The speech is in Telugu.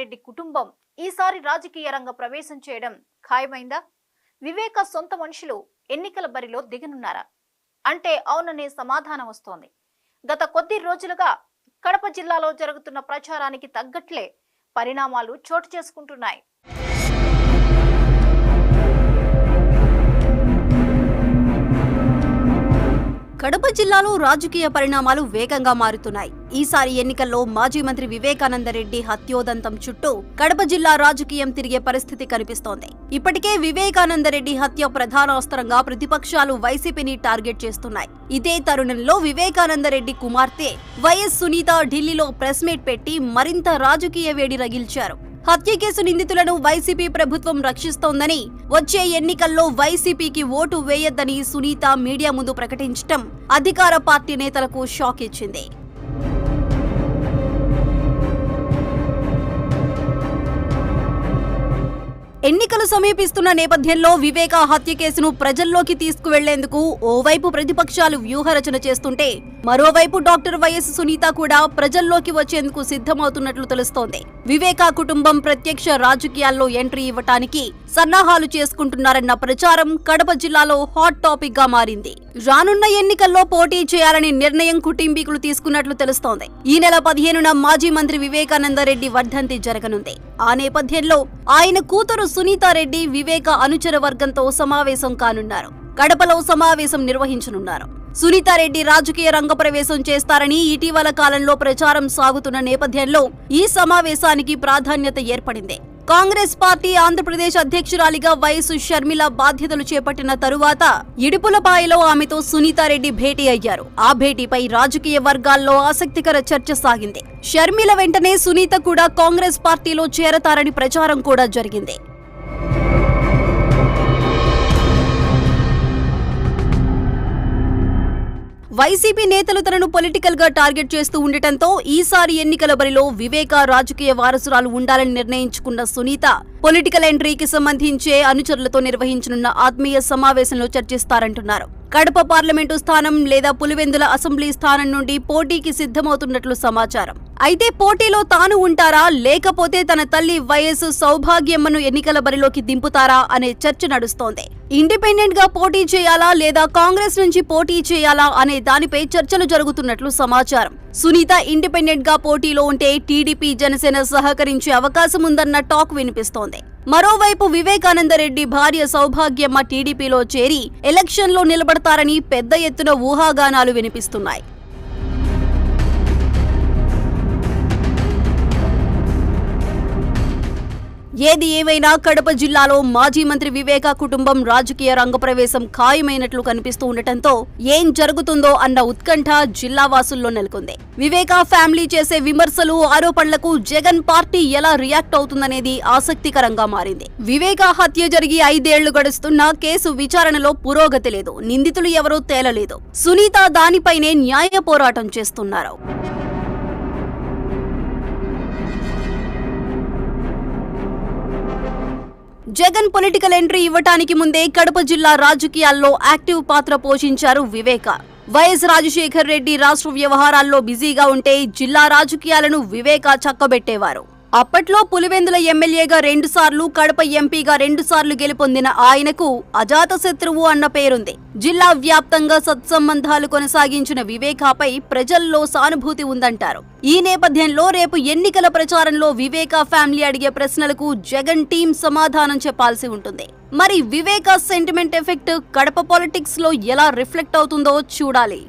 వివేకానందరెడ్డి కుటుంబం ఈసారి రాజకీయ రంగ ప్రవేశం చేయడం ఖాయమైందా? వివేక సొంత మనుషులు ఎన్నికల బరిలో దిగనున్నారా అంటే అవుననే సమాధానం వస్తోంది. గత కొద్ది రోజులుగా కడప జిల్లాలో జరుగుతున్న ప్రచారానికి తగ్గట్లే పరిణామాలు చోటు చేసుకుంటున్నాయి. కడప జిల్లాలో రాజకీయ పరిణామాలు వేగంగా మారుతున్నాయి. ఈసారి ఎన్నికల్లో మాజీ మంత్రి వివేకానందరెడ్డి హత్యోదంతం చుట్టూ కడప జిల్లా రాజకీయం తిరిగే పరిస్థితి కనిపిస్తోంది. ఇప్పటికే వివేకానందరెడ్డి హత్య ప్రధాన అస్త్రంగా ప్రతిపక్షాలు వైసీపీని టార్గెట్ చేస్తున్నాయి. ఇదే తరుణంలో వివేకానందరెడ్డి కుమార్తె వైఎస్ సునీత ఢిల్లీలో ప్రెస్ మీట్ పెట్టి మరింత రాజకీయ వేడి రగిల్చారు. హత్య కేసు నిందితులను వైసీపీ ప్రభుత్వం రక్షిస్తోందని, వచ్చే ఎన్నికల్లో వైసీపీకి ఓటు వేయొద్దని సునీత మీడియా ముందు ప్రకటించడం అధికార పార్టీ నేతలకు షాక్ ఇచ్చింది. ఎన్నికలు సమీపిస్తున్న నేపథ్యంలో వివేక హత్య కేసును ప్రజల్లోకి తీసుకువెళ్లేందుకు ఓవైపు ప్రతిపక్షాలు వ్యూహరచన చేస్తుంటే, మరోవైపు డాక్టర్ వైఎస్ సునీత కూడా ప్రజల్లోకి వచ్చేందుకు సిద్ధమవుతున్నట్లు తెలుస్తోంది. వివేక కుటుంబం ప్రత్యక్ష రాజకీయాల్లో ఎంట్రీ ఇవ్వటానికి సన్నాహాలు చేసుకుంటున్నారన్న ప్రచారం కడప జిల్లాలో హాట్ టాపిక్ గా మారింది. రానున్న ఎన్నికల్లో పోటీ చేయాలని నిర్ణయం కుటుంబీకులు తీసుకున్నట్లు తెలుస్తోంది. ఈ నెల 15న మాజీ మంత్రి వివేకానందరెడ్డి వర్ధంతి జరగనుంది. ఆ నేపథ్యంలో ఆయన కూతురు సునీతారెడ్డి వివేక అనుచర వర్గంతో సమావేశం కానున్నారు. కడపలో సమావేశం నిర్వహించనున్నారు. సునీతారెడ్డి రాజకీయ రంగ ప్రవేశం చేస్తారని ఇటీవల కాలంలో ప్రచారం సాగుతున్న నేపథ్యంలో ఈ సమావేశానికి ప్రాధాన్యత ఏర్పడింది. కాంగ్రెస్ పార్టీ ఆంధ్రప్రదేశ్ అధ్యక్షురాలిగా వైఎస్ షర్మిల బాధ్యతలు చేపట్టిన తరువాత ఇడుపులపాయలో ఆమెతో సునీతారెడ్డి భేటీ అయ్యారు. ఆ భేటీపై రాజకీయ వర్గాల్లో ఆసక్తికర చర్చ సాగింది. షర్మిల వెంటనే సునీత కూడా కాంగ్రెస్ పార్టీలో చేరతారని ప్రచారం కూడా జరిగింది. వైసీపీ నేతలు తనను పొలిటికల్ గా టార్గెట్ చేస్తూ ఉండటంతో ఈసారి ఎన్నికల బరిలో వివేక రాజకీయ వారసురాలు ఉండాలని నిర్ణయించుకున్న సునీత పొలిటికల్ ఎంట్రీకి సంబంధించే అనుచరులతో నిర్వహించనున్న ఆత్మీయ సమావేశంలో చర్చిస్తారంటున్నారు. కడప పార్లమెంటు స్థానం లేదా పులివెందుల అసెంబ్లీ స్థానం నుండి పోటీకి సిద్ధమవుతున్నట్లు సమాచారం. అయితే పోటీలో తాను ఉంటారా, లేకపోతే తన తల్లి వైఎస్ సౌభాగ్యమ్మను ఎన్నికల బరిలోకి దింపుతారా అనే చర్చ నడుస్తోంది. ఇండిపెండెంట్ గా పోటీ చేయాలా లేదా కాంగ్రెస్ నుంచి పోటీ చేయాలా అనే దానిపై చర్చలు జరుగుతున్నట్లు సమాచారం. సునీత ఇండిపెండెంట్ గా పోటీలో ఉంటే టీడీపీ జనసేన సహకరించే అవకాశం ఉందన్న టాక్ వినిపిస్తోంది. మరోవైపు వివేకానందరెడ్డి భార్య సౌభాగ్యమ్మ టీడీపీలో చేరి ఎలక్షన్లో నిలబడతారని పెద్ద ఎత్తున ఊహాగానాలు వినిపిస్తున్నాయి. ఏది ఏమైనా కడప జిల్లాలో మాజీ మంత్రి వివేక కుటుంబం రాజకీయ రంగ ప్రవేశం ఖాయమైనట్లు కనిపిస్తూ ఉండటంతో ఏం జరుగుతుందో అన్న ఉత్కంఠ జిల్లా వాసుల్లో నెలకొంది. వివేక ఫ్యామిలీ చేసే విమర్శలు, ఆరోపణలకు జగన్ పార్టీ ఎలా రియాక్ట్ అవుతుందనేది ఆసక్తికరంగా మారింది. వివేక హత్య జరిగి 5 ఏళ్లు గడుస్తున్నా కేసు విచారణలో పురోగతి లేదు. నిందితులు ఎవరో తేలలేదు. సునీత దానిపైనే న్యాయ పోరాటం చేస్తున్నారు. జగన్ పొలిటికల్ ఎంట్రీ ఇవ్వటానికి ముందే కడప జిల్లా రాజకీయాల్లో యాక్టివ్ పాత్ర పోషించారు వివేక. వైఎస్ రాజశేఖర్ రెడ్డి రాష్ట్ర వ్యవహారాల్లో బిజీగా ఉంటే జిల్లా రాజకీయాలను వివేక చక్కబెట్టేవారు. అప్పట్లో పులివెందుల ఎమ్మెల్యేగా 2 సార్లు, కడప ఎంపీగా 2 సార్లు గెలుపొందిన ఆయనకు అజాత శత్రువు అన్న పేరుంది. జిల్లా వ్యాప్తంగా సత్సంబంధాలు కొనసాగించిన వివేకాపై ప్రజల్లో సానుభూతి ఉందంటారు. ఈ నేపథ్యంలో రేపు ఎన్నికల ప్రచారంలో వివేక ఫ్యామిలీ అడిగే ప్రశ్నలకు జగన్ టీం సమాధానం చెప్పాల్సి ఉంటుంది. మరి వివేక సెంటిమెంట్ ఎఫెక్ట్ కడప పాలిటిక్స్ లో ఎలా రిఫ్లెక్ట్ అవుతుందో చూడాలి.